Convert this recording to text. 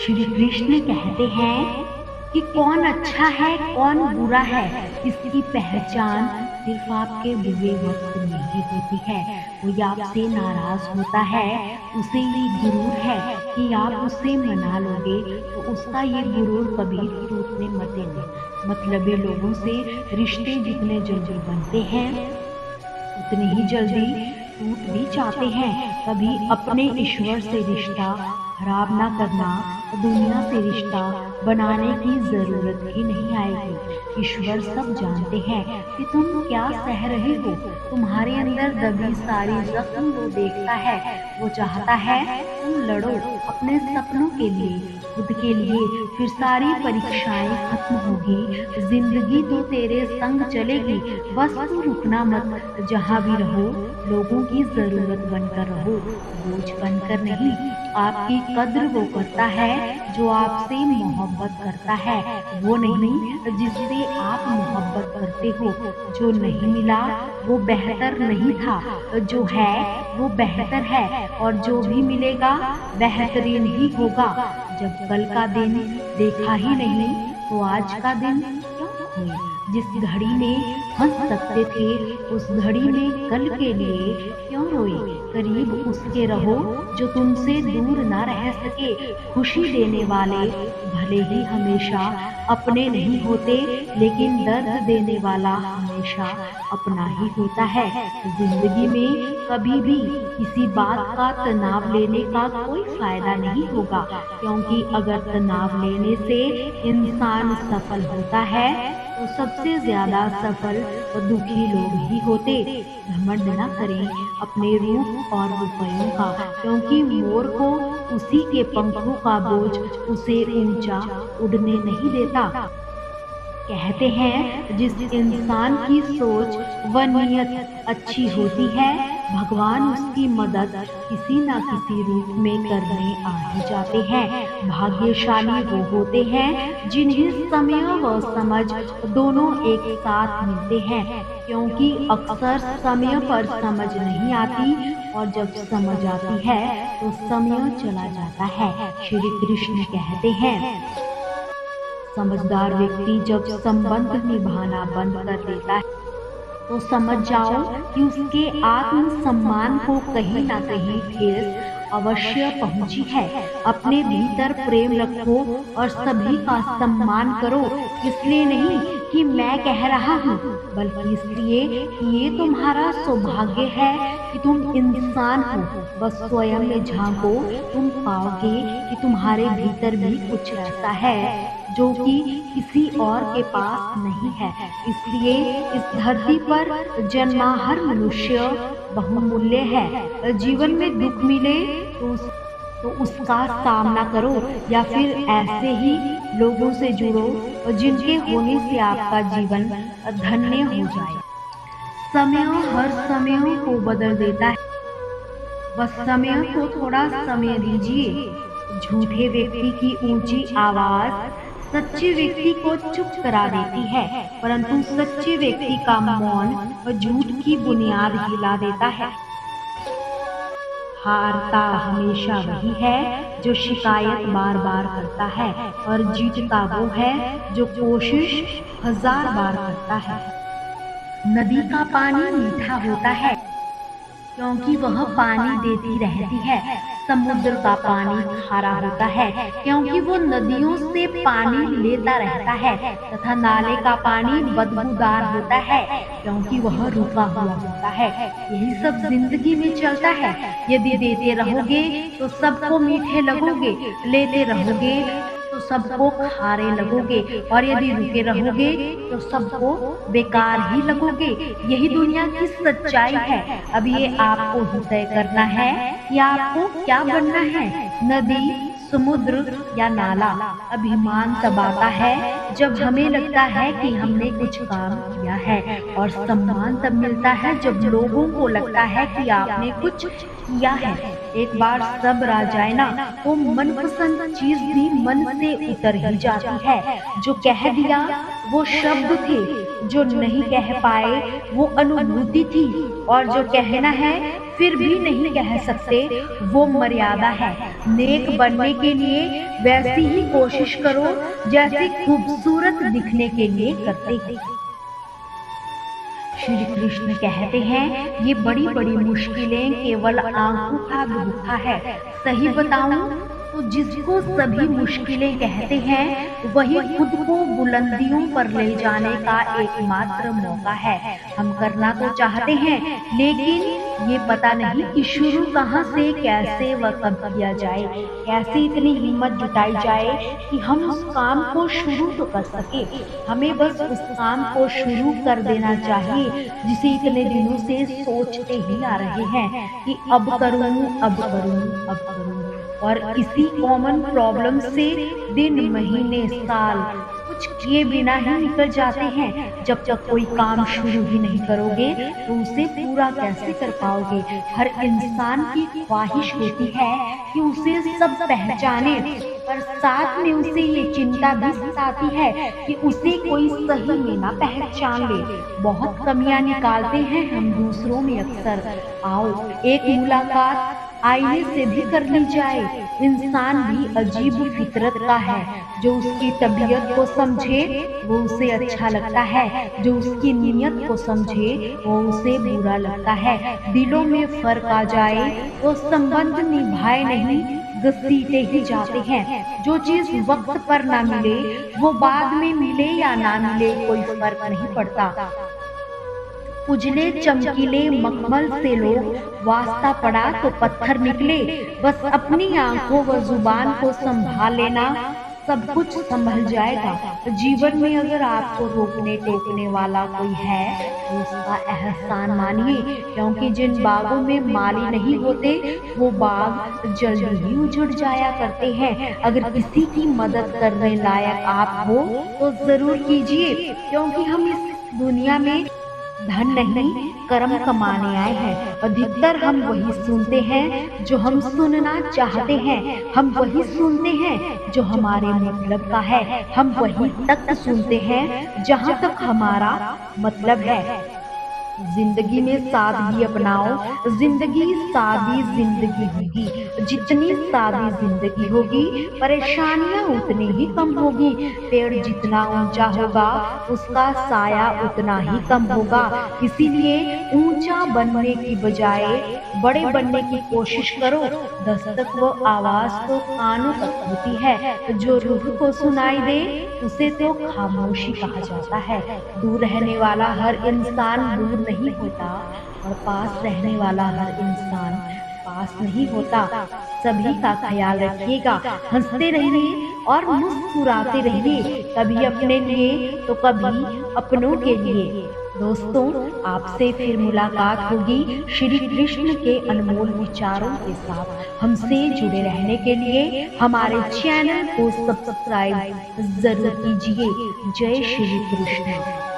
श्री कृष्ण कहते हैं कि कौन अच्छा है कौन बुरा है, इसकी पहचान सिर्फ आपके बुरे वक्त में ही होती है। कोई आपसे नाराज होता है, उसे ये गुरूर है कि आप उसे मना लोगे तो उसका ये गुरूर कभी टूटने मत देना। मतलबी लोगों से रिश्ते जितने जल्दी बनते हैं उतने ही जल्दी टूट भी जाते हैं। कभी अपने ईश्वर से रिश्ता खराब ना करना, तो दुनिया से रिश्ता बनाने की जरूरत ही नहीं आएगी। ईश्वर सब जानते हैं कि तुम क्या सह रहे हो। तुम्हारे अंदर दबी सारी जख्म वो देखता है। वो चाहता है तुम लड़ो अपने सपनों के लिए, खुद के लिए। फिर सारी परीक्षाएं खत्म होगी, जिंदगी तो तेरे संग चलेगी। बस तू रुकना मत, जहाँ भी रहो लोगों की जरूरत बनकर रहो, बोझ बनकर नहीं। आपकी कद्र वो करता है जो आपसे मोहब्बत करता है, वो नहीं जिससे आप मोहब्बत करते हो। जो नहीं मिला वो बेहतर नहीं था, जो है वो बेहतर है, और जो भी मिलेगा बेहतरीन ही होगा। जब कल का दिन देखा ही नहीं तो आज का दिन क्यों खोए। जिस घड़ी में हंस सकते थे उस घड़ी में कल के लिए क्यों रोए। करीब उसके रहो जो तुमसे दूर ना रह सके। खुशी देने वाले भले ही हमेशा अपने नहीं होते, लेकिन दर्द देने वाला हमेशा अपना ही होता है। जिंदगी में कभी भी किसी बात का तनाव लेने का कोई फायदा नहीं होगा, क्योंकि अगर तनाव लेने से इंसान सफल होता है तो सबसे ज्यादा सफल और दुखी लोग ही होते। घमंड न करें अपने रूप और रुपयों का, क्योंकि मोर को उसी के पंखों का बोझ उसे ऊंचा उड़ने नहीं देता। कहते हैं जिस इंसान की सोच व नीयत अच्छी होती है, भगवान उसकी मदद किसी न किसी रूप में करने आ ही जाते हैं। भाग्यशाली वो होते हैं जिन्हें समय व समझ दोनों एक साथ मिलते हैं, क्योंकि अक्सर समय पर समझ नहीं आती और जब समझ आती है तो समय चला जाता है। श्री कृष्ण कहते हैं समझदार व्यक्ति जब संबंध निभाना बंद कर देता है तो समझ जाओ कि उसके आत्म सम्मान को कहीं ना कहीं ठेस अवश्य पहुंची है। अपने भीतर प्रेम रखो और सभी का सम्मान करो, इसलिए नहीं कि मैं कह रहा हूँ, बल्कि इसलिए कि ये तुम्हारा सौभाग्य है कि तुम इंसान हो। बस स्वयं में झांको, तुम पाओगे कि तुम्हारे भीतर भी कुछ ऐसा है जो कि किसी और के पास नहीं है। इसलिए इस धरती पर जन्मा हर मनुष्य बहुमूल्य है। जीवन में दुख मिले तो उसका सामना करो, या फिर ऐसे ही लोगों से जुड़ो जिनके होने से आपका जीवन धन्य हो जाए। समय हर समय को बदल देता है, बस समय को थोड़ा समय दीजिए। झूठे व्यक्ति की ऊंची आवाज सच्चे व्यक्ति को चुप करा देती है, परंतु सच्चे व्यक्ति का मौन और झूठ की बुनियाद हिला देता है। हारता हमेशा वही है जो शिकायत बार बार करता है, और जीतता वो है जो कोशिश 1000 बार करता है। नदी का पानी मीठा होता है क्योंकि वह पानी देती रहती है। समुद्र का पानी खारा होता है क्योंकि वो नदियों से पानी लेता रहता है, तथा नाले का पानी बदबूदार होता है क्योंकि वह रुका हुआ होता है। यही सब जिंदगी में चलता है। यदि देते रहोगे तो सबको मीठे लगोगे, लेते रहोगे तो सबको खारे लगोगे, और यदि रुके रहोगे तो सबको बेकार ही लगोगे। यही दुनिया की सच्चाई है। अब ये आपको ही तय करना है कि आपको क्या बनना है, नदी, समुद्र या नाला। अभिमान तब आता है जब हमें लगता है कि हमने कुछ काम किया है, और सम्मान तब मिलता है जब लोगों को लगता है कि आपने कुछ किया है। एक बार सब्र आ जाए ना तो मनपसंद चीज भी मन से उतर ही जाती है। जो कह दिया वो शब्द थे, जो नहीं कह पाए वो अनुभूति थी, और जो कहना है फिर भी नहीं कह सकते वो मर्यादा है। नेक बनने के लिए वैसी ही कोशिश करो जैसी खूबसूरत दिखने के लिए करते हैं। श्री कृष्ण कहते हैं ये बड़ी बड़ी मुश्किलें केवल आंखों का धोखा है। सही बताऊं तो जिसको सभी मुश्किलें कहते हैं वही खुद को बुलंदियों पर ले जाने का एकमात्र मौका है। हम करना तो चाहते हैं, लेकिन ये पता नहीं कि शुरू कहाँ से, कैसे व कब किया जाए। कैसे इतनी हिम्मत जुटाई जाए कि हम उस काम को शुरू तो कर सके। हमें बस उस काम को शुरू कर देना चाहिए जिसे इतने दिनों से सोचते ही आ रहे हैं कि अब करूं, अब करूं, अब करूं। और इसी कॉमन प्रॉब्लम से दिन, महीने, साल कुछ किए बिना ही निकल जाते हैं। जब तक कोई काम शुरू ही नहीं करोगे तो उसे पूरा कैसे कर पाओगे। हर इंसान की ख्वाहिश होती है कि उसे सब पहचाने, पर साथ में उसे ये चिंता भी सताती है कि उसे कोई सही में ना पहचान ले। बहुत कमियां निकालते हैं हम दूसरों में अक्सर। आओ एक मुलाकात आईने से भी कर ली जाए। इंसान भी अजीब फितरत का है। जो उसकी तबीयत को समझे वो उसे अच्छा लगता है, जो उसकी नीयत को समझे वो उसे बुरा लगता है। दिलों में फर्क आ जाए तो संबंध निभाए नहीं, घसीटे ही जाते हैं। जो चीज वक्त पर ना मिले वो बाद में मिले या ना मिले कोई फर्क नहीं पड़ता। उजले चमकीले मखमल से लोग वास्ता पड़ा तो पत्थर निकले। बस अपनी आंखों व जुबान को संभाल लेना, सब कुछ संभल जाएगा। जीवन में अगर आपको रोकने टोकने वाला कोई है तो उसका एहसान मानिए, क्योंकि जिन बागों में माली नहीं होते वो बाग जल्दी ही उजड़ जाया करते हैं। अगर किसी की मदद करने लायक आप हो तो जरूर कीजिए, क्योंकि हम इस दुनिया में धन नहीं कर्म कमाने आए हैं। अधिकतर हम वही सुनते हैं जो हम सुनना चाहते हैं, हम वही सुनते हैं जो हमारे मतलब का है, हम वही तक सुनते हैं जहां तक हमारा मतलब है। जिंदगी में सादगी अपनाओ, जिंदगी सादी जिंदगी होगी। जितनी सादी जिंदगी होगी परेशानियां उतनी ही कम होगी। पेड़ जितना ऊंचा होगा उसका साया उतना ही कम होगा। इसीलिए ऊंचा बनने की बजाय बड़े बनने की कोशिश करो। दस्तक व आवाज तो कानों तक होती है, जो रूह को सुनाई दे उसे तो खामोशी कहा जाता है। दूर रहने वाला हर इंसान दूर नहीं होता, और पास रहने वाला हर इंसान पास नहीं होता। सभी का ख्याल रखिएगा, हंसते रहिए और मुस्कुराते रहिए, कभी अपने लिए तो कभी अपनों के लिए। दोस्तों, आपसे फिर मुलाकात होगी श्री कृष्ण के अनमोल विचारों के साथ। हमसे जुड़े रहने के लिए हमारे चैनल को सब्सक्राइब जरूर कीजिए। जय श्री कृष्ण।